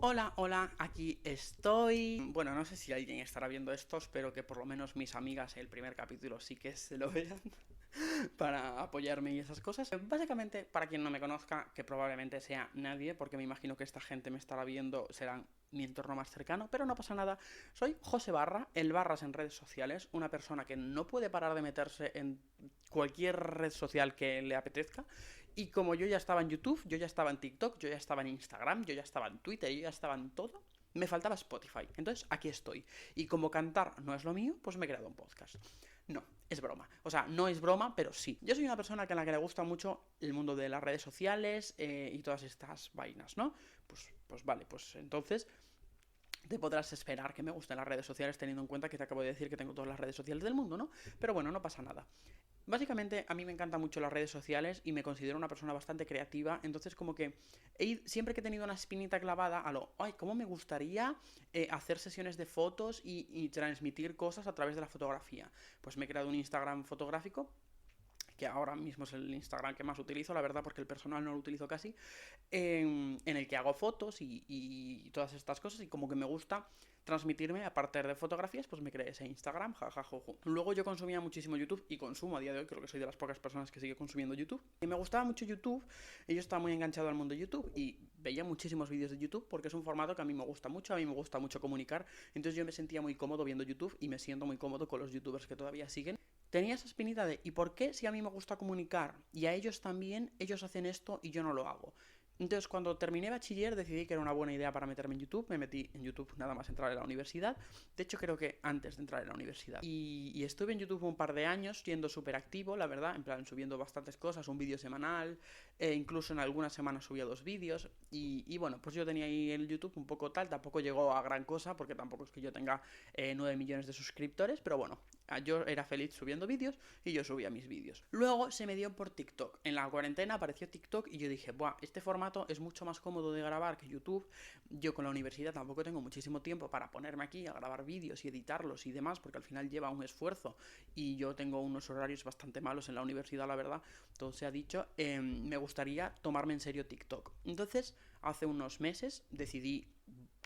Hola, hola, aquí estoy. Bueno, no sé si alguien estará viendo esto, espero que por lo menos mis amigas el primer capítulo sí que se lo vean para apoyarme y esas cosas. Básicamente, para quien no me conozca, que probablemente sea nadie, porque me imagino que esta gente me estará viendo, serán mi entorno más cercano, pero no pasa nada. Soy José Barra, el Barras en redes sociales, una persona que no puede parar de meterse en cualquier red social que le apetezca. Y como yo ya estaba en YouTube, yo ya estaba en TikTok, yo ya estaba en Instagram, yo ya estaba en Twitter, yo ya estaba en todo, me faltaba Spotify. Entonces aquí estoy. Y como cantar no es lo mío, pues me he creado un podcast. No, es broma. O sea, no es broma, pero sí. Yo soy una persona a la que le gusta mucho el mundo de las redes sociales y todas estas vainas, ¿no? Pues vale, pues entonces te podrás esperar que me gusten las redes sociales teniendo en cuenta que te acabo de decir que tengo todas las redes sociales del mundo, ¿no? Pero bueno, no pasa nada. Básicamente a mí me encantan mucho las redes sociales y me considero una persona bastante creativa, entonces como que siempre que he tenido una espinita clavada a lo, ay, ¿cómo me gustaría hacer sesiones de fotos y transmitir cosas a través de la fotografía? Pues me he creado un Instagram fotográfico que ahora mismo es el Instagram que más utilizo, la verdad, porque el personal no lo utilizo casi, en el que hago fotos y todas estas cosas, y como que me gusta transmitirme, aparte de fotografías, pues me creé ese Instagram, jajajojo. Luego yo consumía muchísimo YouTube y consumo a día de hoy, creo que soy de las pocas personas que sigue consumiendo YouTube. Y me gustaba mucho YouTube, y yo estaba muy enganchado al mundo de YouTube, y veía muchísimos vídeos de YouTube, porque es un formato que a mí me gusta mucho, a mí me gusta mucho comunicar, entonces yo me sentía muy cómodo viendo YouTube, y me siento muy cómodo con los youtubers que todavía siguen. Tenía esa espinita de ¿y por qué si a mí me gusta comunicar y a ellos también, ellos hacen esto y yo no lo hago? Entonces, cuando terminé bachiller, decidí que era una buena idea para meterme en YouTube. Me metí en YouTube nada más entrar en la universidad. De hecho, creo que antes de entrar en la universidad. Y estuve en YouTube un par de años, siendo súper activo, la verdad. En plan, subiendo bastantes cosas, un vídeo semanal. Incluso en algunas semanas subía 2 vídeos. Y bueno, pues yo tenía ahí el YouTube un poco tal. Tampoco llegó a gran cosa, porque tampoco es que yo tenga 9 millones de suscriptores. Pero bueno, yo era feliz subiendo vídeos y yo subía mis vídeos. Luego se me dio por TikTok. En la cuarentena apareció TikTok y yo dije, buah, este formato es mucho más cómodo de grabar que YouTube. Yo con la universidad tampoco tengo muchísimo tiempo para ponerme aquí a grabar vídeos y editarlos y demás, porque al final lleva un esfuerzo y yo tengo unos horarios bastante malos en la universidad, la verdad, todo se ha dicho. Me gustaría tomarme en serio TikTok. Entonces, hace unos meses decidí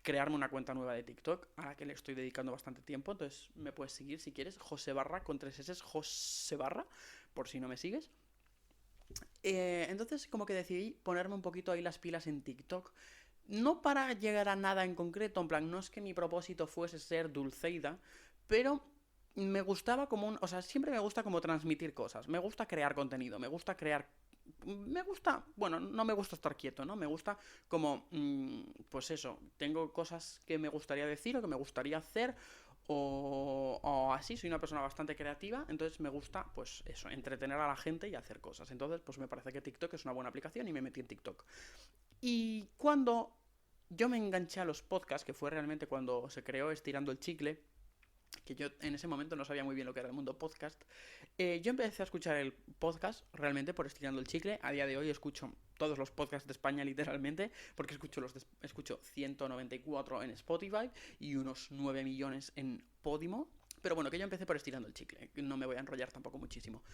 crearme una cuenta nueva de TikTok a la que le estoy dedicando bastante tiempo. Entonces me puedes seguir si quieres, José Barra con 3 S, José Barra, por si no me sigues. Entonces como que decidí ponerme un poquito ahí las pilas en TikTok. No para llegar a nada en concreto, en plan, no es que mi propósito fuese ser Dulceida, pero me gustaba como o sea, siempre me gusta como transmitir cosas, me gusta crear contenido, me gusta, bueno, no me gusta estar quieto, ¿no? Me gusta como, pues eso, tengo cosas que me gustaría decir o que me gustaría hacer o así, soy una persona bastante creativa, entonces me gusta, pues eso, entretener a la gente y hacer cosas. Entonces, pues me parece que TikTok es una buena aplicación y me metí en TikTok. Y cuando yo me enganché a los podcasts, que fue realmente cuando se creó Estirando el Chicle, que yo en ese momento no sabía muy bien lo que era el mundo podcast, yo empecé a escuchar el podcast realmente por Estirando el Chicle. A día de hoy escucho todos los podcasts de España literalmente, porque escucho 194 en Spotify y unos 9 millones en Podimo. Pero bueno, que yo empecé por Estirando el Chicle, no me voy a enrollar tampoco muchísimo.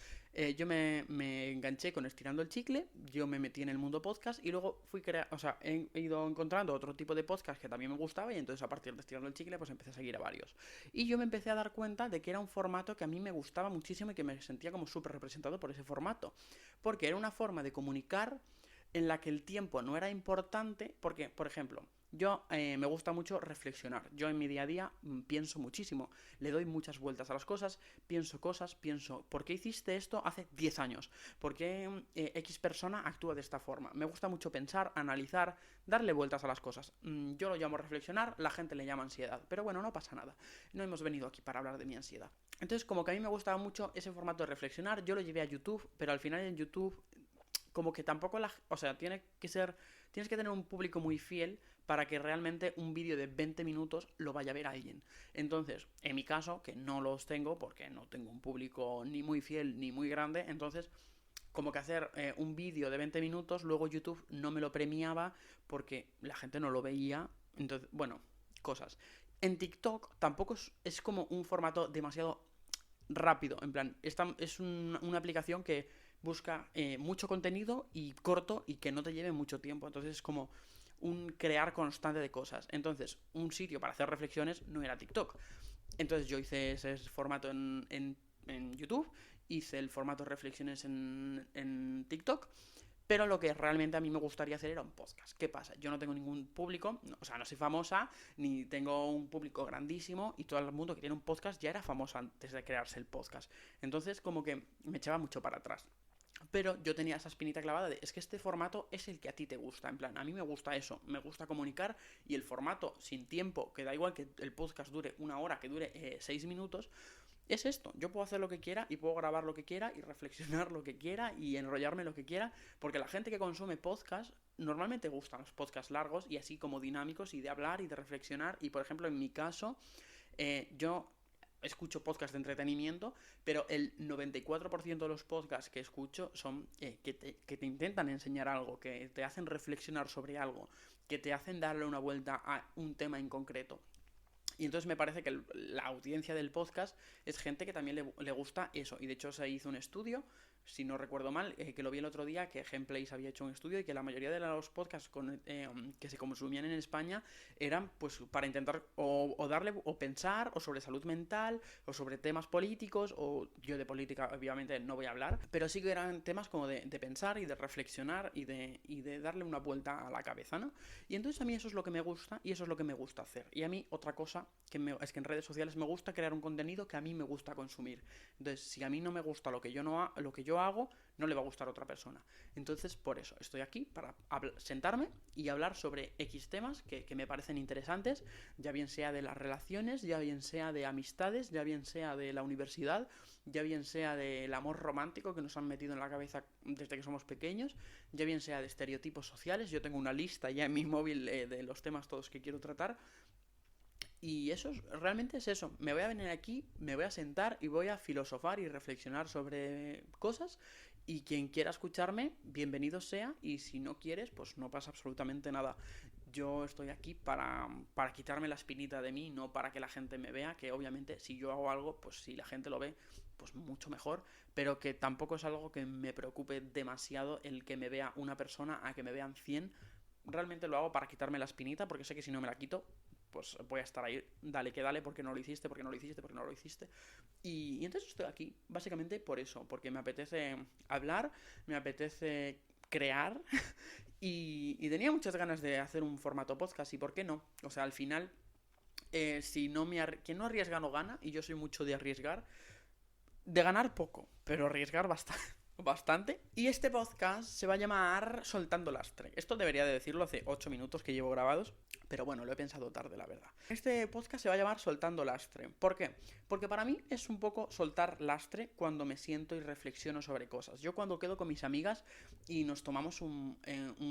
Yo me enganché con Estirando el Chicle, yo me metí en el mundo podcast y luego o sea, he ido encontrando otro tipo de podcast que también me gustaba y entonces a partir de Estirando el Chicle pues empecé a seguir a varios. Y yo me empecé a dar cuenta de que era un formato que a mí me gustaba muchísimo y que me sentía como súper representado por ese formato. Porque era una forma de comunicar en la que el tiempo no era importante, porque, por ejemplo, yo me gusta mucho reflexionar. Yo en mi día a día pienso muchísimo, le doy muchas vueltas a las cosas, pienso, ¿por qué hiciste esto hace 10 años? ¿Por qué X persona actúa de esta forma? Me gusta mucho pensar, analizar, darle vueltas a las cosas. Yo lo llamo reflexionar, la gente le llama ansiedad, pero bueno, no pasa nada. No hemos venido aquí para hablar de mi ansiedad. Entonces, como que a mí me gustaba mucho ese formato de reflexionar, yo lo llevé a YouTube, pero al final en YouTube como que tampoco o sea, tienes que tener un público muy fiel para que realmente un vídeo de 20 minutos lo vaya a ver alguien. Entonces, en mi caso, que no los tengo porque no tengo un público ni muy fiel ni muy grande, entonces como que hacer un vídeo de 20 minutos, luego YouTube no me lo premiaba porque la gente no lo veía. Entonces, bueno, cosas. En TikTok tampoco es como un formato demasiado rápido. En plan, es una aplicación que busca mucho contenido y corto y que no te lleve mucho tiempo. Entonces es como un crear constante de cosas. Entonces, un sitio para hacer reflexiones no era TikTok. Entonces yo hice ese formato en YouTube, hice el formato reflexiones en TikTok, pero lo que realmente a mí me gustaría hacer era un podcast. ¿Qué pasa? Yo no tengo ningún público, o sea, no soy famosa, ni tengo un público grandísimo, y todo el mundo que tiene un podcast ya era famoso antes de crearse el podcast. Entonces, como que me echaba mucho para atrás. Pero yo tenía esa espinita clavada de, es que este formato es el que a ti te gusta, en plan, a mí me gusta eso, me gusta comunicar, y el formato sin tiempo, que da igual que el podcast dure 1 hora, que dure 6 minutos, es esto. Yo puedo hacer lo que quiera y puedo grabar lo que quiera y reflexionar lo que quiera y enrollarme lo que quiera, porque la gente que consume podcast normalmente gustan los podcasts largos y así como dinámicos y de hablar y de reflexionar. Y por ejemplo, en mi caso, yo escucho podcasts de entretenimiento, pero el 94% de los podcasts que escucho son que te intentan enseñar algo, que te hacen reflexionar sobre algo, que te hacen darle una vuelta a un tema en concreto. Y entonces me parece que la audiencia del podcast es gente que también le gusta eso. Y de hecho se hizo un estudio, si no recuerdo mal, que lo vi el otro día, que Gameplays había hecho un estudio y que la mayoría de los podcasts que se consumían en España eran pues para intentar o darle o pensar o sobre salud mental o sobre temas políticos, o yo de política obviamente no voy a hablar, pero sí que eran temas como de pensar y de reflexionar y de darle una vuelta a la cabeza, ¿no? Y entonces a mí eso es lo que me gusta y eso es lo que me gusta hacer. Y a mí otra cosa es que en redes sociales me gusta crear un contenido que a mí me gusta consumir. Entonces, si a mí no me gusta lo que yo hago, no le va a gustar a otra persona. Entonces, por eso estoy aquí, para sentarme y hablar sobre X temas que me parecen interesantes, ya bien sea de las relaciones, ya bien sea de amistades, ya bien sea de la universidad, ya bien sea del amor romántico que nos han metido en la cabeza desde que somos pequeños, ya bien sea de estereotipos sociales. Yo tengo una lista ya en mi móvil de los temas todos que quiero tratar. Y realmente es eso. Me voy a venir aquí, me voy a sentar y voy a filosofar y reflexionar sobre cosas. Y quien quiera escucharme, bienvenido sea. Y si no quieres, pues no pasa absolutamente nada. Yo estoy aquí para quitarme la espinita de mí, no para que la gente me vea. Que obviamente si yo hago algo, pues si la gente lo ve, pues mucho mejor. Pero que tampoco es algo que me preocupe demasiado el que me vea una persona a que me vean 100. Realmente lo hago para quitarme la espinita, porque sé que si no me la quito, pues voy a estar ahí, dale que dale, porque no lo hiciste, porque no lo hiciste, porque no lo hiciste. Y entonces estoy aquí, básicamente por eso, porque me apetece hablar, me apetece crear y tenía muchas ganas de hacer un formato podcast, y por qué no. O sea, al final, si no quien no arriesga no gana, y yo soy mucho de arriesgar, de ganar poco, pero arriesgar bastante. Bastante. Y este podcast se va a llamar Soltando Lastre. Esto debería de decirlo hace 8 minutos que llevo grabados, pero bueno, lo he pensado tarde, la verdad. Este podcast se va a llamar Soltando Lastre. ¿Por qué? Porque para mí es un poco soltar lastre cuando me siento y reflexiono sobre cosas. Yo cuando quedo con mis amigas y nos tomamos un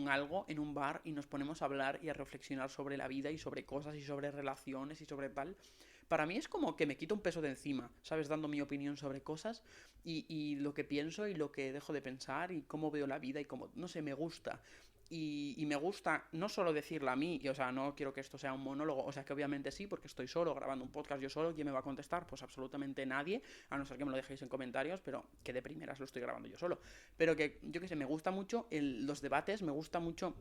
algo en un bar y nos ponemos a hablar y a reflexionar sobre la vida y sobre cosas y sobre relaciones y sobre tal, para mí es como que me quito un peso de encima, ¿sabes? Dando mi opinión sobre cosas y lo que pienso y lo que dejo de pensar y cómo veo la vida y cómo, no sé, me gusta. Y me gusta no solo decirla a mí, o sea, no quiero que esto sea un monólogo, o sea, que obviamente sí, porque estoy solo grabando un podcast yo solo. ¿Quién me va a contestar? Pues absolutamente nadie, a no ser que me lo dejéis en comentarios, pero que de primeras lo estoy grabando yo solo. Pero que, yo qué sé, me gusta mucho los debates, me gusta mucho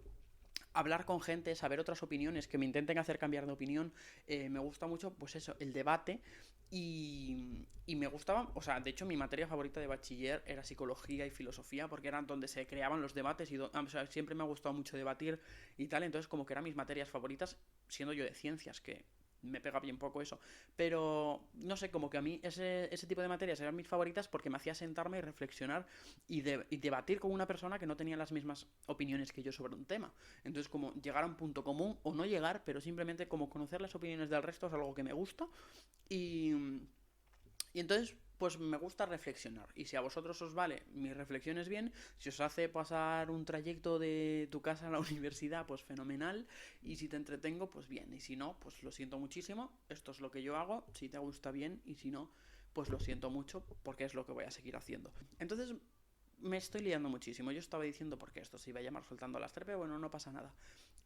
hablar con gente, saber otras opiniones, que me intenten hacer cambiar de opinión. Me gusta mucho, pues eso, el debate. Y me gustaba, o sea, de hecho mi materia favorita de bachiller era psicología y filosofía, porque eran donde se creaban los debates o sea, siempre me ha gustado mucho debatir y tal. Entonces como que eran mis materias favoritas, siendo yo de ciencias, que me pega bien poco eso. Pero no sé, como que a mí ese tipo de materias eran mis favoritas porque me hacía sentarme y reflexionar y debatir con una persona que no tenía las mismas opiniones que yo sobre un tema. Entonces, como llegar a un punto común, o no llegar, pero simplemente como conocer las opiniones del resto es algo que me gusta. Y entonces, pues me gusta reflexionar. Y si a vosotros os vale mis reflexiones bien, si os hace pasar un trayecto de tu casa a la universidad, pues fenomenal. Y si te entretengo, pues bien. Y si no, pues lo siento muchísimo. Esto es lo que yo hago. Si te gusta bien, y si no, pues lo siento mucho, porque es lo que voy a seguir haciendo. Entonces, me estoy liando muchísimo. Yo estaba diciendo porque esto se iba a llamar Soltando las Trepe, bueno, no pasa nada.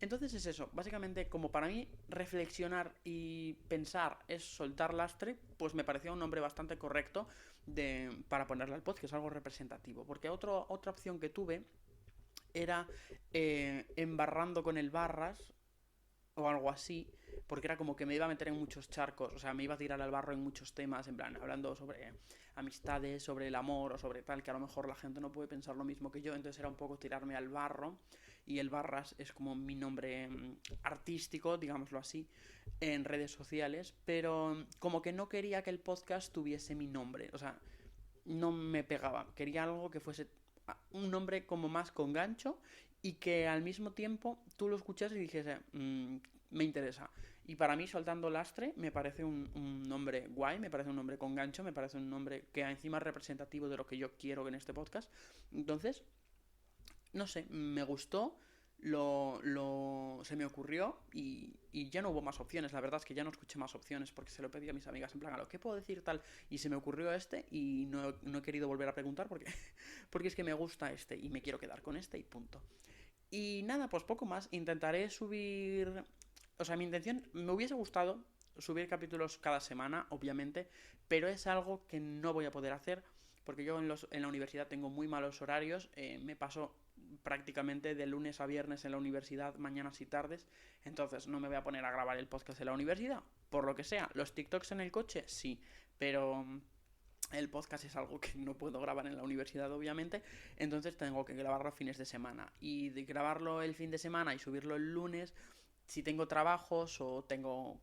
Entonces es eso, básicamente como para mí reflexionar y pensar es soltar lastre, pues me parecía un nombre bastante correcto para ponerle al podcast, que es algo representativo. Porque otra opción que tuve era embarrando con el barras o algo así, porque era como que me iba a meter en muchos charcos, o sea, me iba a tirar al barro en muchos temas, en plan, hablando sobre amistades, sobre el amor o sobre tal, que a lo mejor la gente no puede pensar lo mismo que yo, entonces era un poco tirarme al barro, y el Barras es como mi nombre artístico, digámoslo así, en redes sociales, pero como que no quería que el podcast tuviese mi nombre, o sea, no me pegaba, quería algo que fuese un nombre como más con gancho y que al mismo tiempo tú lo escuchas y dijese, me interesa. Y para mí, Soltando Lastre, me parece un nombre guay, me parece un nombre con gancho, me parece un nombre que encima es representativo de lo que yo quiero en este podcast. Entonces, no sé, me gustó, se me ocurrió y ya no hubo más opciones. La verdad es que ya no escuché más opciones porque se lo pedí a mis amigas en plan, ¿a lo que puedo decir tal? Y se me ocurrió este y no he querido volver a preguntar porque, porque es que me gusta este y me quiero quedar con este y punto. Y nada, pues poco más. Intentaré subir... O sea, mi intención, me hubiese gustado subir capítulos cada semana, obviamente, pero es algo que no voy a poder hacer porque yo en la universidad tengo muy malos horarios, me paso prácticamente de lunes a viernes en la universidad, mañanas y tardes, entonces no me voy a poner a grabar el podcast en la universidad, por lo que sea. Los TikToks en el coche, sí, pero el podcast es algo que no puedo grabar en la universidad, obviamente, entonces tengo que grabarlo fines de semana. Y de grabarlo el fin de semana y subirlo el lunes, si tengo trabajos o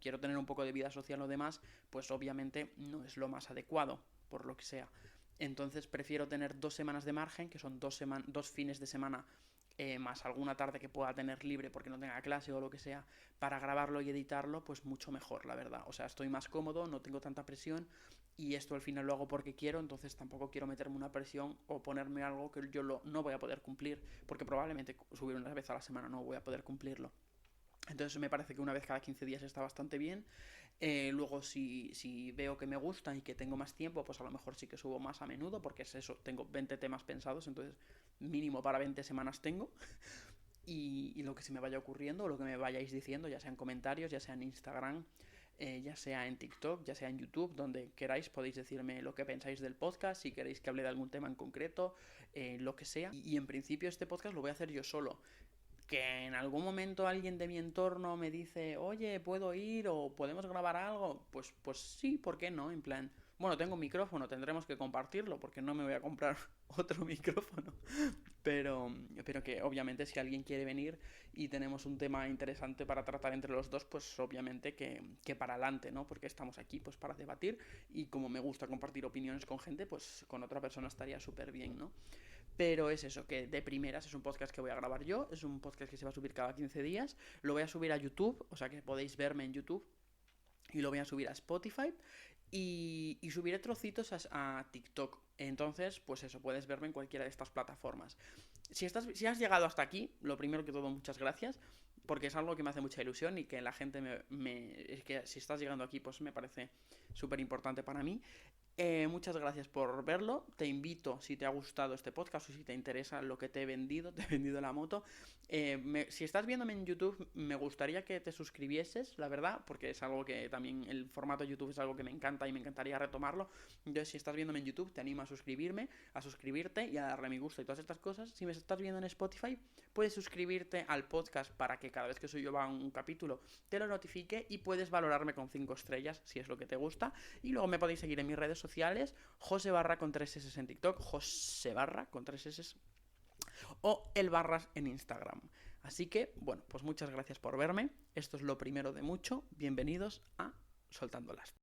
quiero tener un poco de vida social o demás, pues obviamente no es lo más adecuado, por lo que sea. Entonces prefiero tener 2 semanas de margen, que son dos fines de semana más alguna tarde que pueda tener libre porque no tenga clase o lo que sea, para grabarlo y editarlo, pues mucho mejor, la verdad. O sea, estoy más cómodo, no tengo tanta presión y esto al final lo hago porque quiero, entonces tampoco quiero meterme una presión o ponerme algo que yo no voy a poder cumplir, porque probablemente subir una vez a la semana no voy a poder cumplirlo. Entonces me parece que una vez cada 15 días está bastante bien. Luego si veo que me gusta y que tengo más tiempo, pues a lo mejor sí que subo más a menudo, porque es eso, tengo 20 temas pensados, entonces mínimo para 20 semanas tengo. Y lo que se me vaya ocurriendo, o lo que me vayáis diciendo, ya sea en comentarios, ya sea en Instagram, ya sea en TikTok, ya sea en YouTube, donde queráis podéis decirme lo que pensáis del podcast, si queréis que hable de algún tema en concreto, lo que sea. Y en principio este podcast lo voy a hacer yo solo. Que en algún momento alguien de mi entorno me dice, oye, ¿puedo ir o podemos grabar algo? Pues sí, ¿por qué no? En plan, bueno, tengo un micrófono, tendremos que compartirlo porque no me voy a comprar otro micrófono. Pero que obviamente si alguien quiere venir y tenemos un tema interesante para tratar entre los dos, pues obviamente que para adelante, ¿no? Porque estamos aquí pues para debatir y como me gusta compartir opiniones con gente, pues con otra persona estaría súper bien, ¿no? Pero es eso, que de primeras es un podcast que voy a grabar yo, es un podcast que se va a subir cada 15 días, lo voy a subir a YouTube, o sea que podéis verme en YouTube, y lo voy a subir a Spotify, y subiré trocitos a TikTok. Entonces, pues eso, puedes verme en cualquiera de estas plataformas. Si has llegado hasta aquí, lo primero que todo, muchas gracias, porque es algo que me hace mucha ilusión y que la gente es que si estás llegando aquí, pues me parece súper importante para mí. Muchas gracias por verlo. Te invito, si te ha gustado este podcast o si te interesa lo que te he vendido, te he vendido la moto. Si estás viéndome en YouTube, me gustaría que te suscribieses, la verdad, porque es algo que también el formato de YouTube es algo que me encanta y me encantaría retomarlo. Entonces, si estás viéndome en YouTube, te animo a suscribirme, a suscribirte y a darle a me gusta y todas estas cosas. Si me estás viendo en Spotify, puedes suscribirte al podcast para que cada vez que suba un capítulo te lo notifique y puedes valorarme con 5 estrellas si es lo que te gusta. Y luego me podéis seguir en mis redes sociales, José Barra con 3S en TikTok, José Barra con 3S o el Barras en Instagram. Así que, bueno, pues muchas gracias por verme. Esto es lo primero de mucho. Bienvenidos a Soltando Lastre.